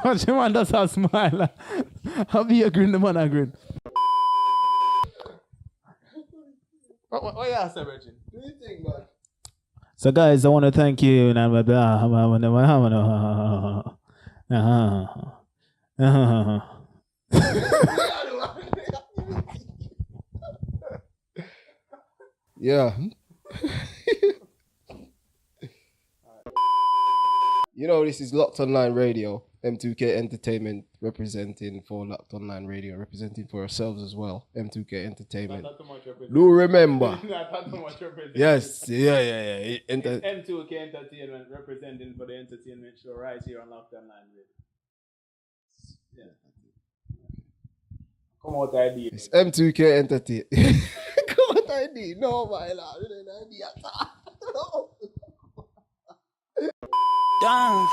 Watch him man does a smile. How be a grin, the man a grin. What you say, Virgin? Do you think, man? So guys, I want to thank you. Yeah. You know, this is Locked Online Radio, M2K Entertainment, representing for Locked Online Radio, representing for ourselves as well, M2K Entertainment. Do remember. Yes, yeah. M2K Entertainment, representing for the entertainment show right here on Locked Online Radio. Yeah. Come out ID. It's M2K Entertainment. Come out ID. No, my lord. No. Done.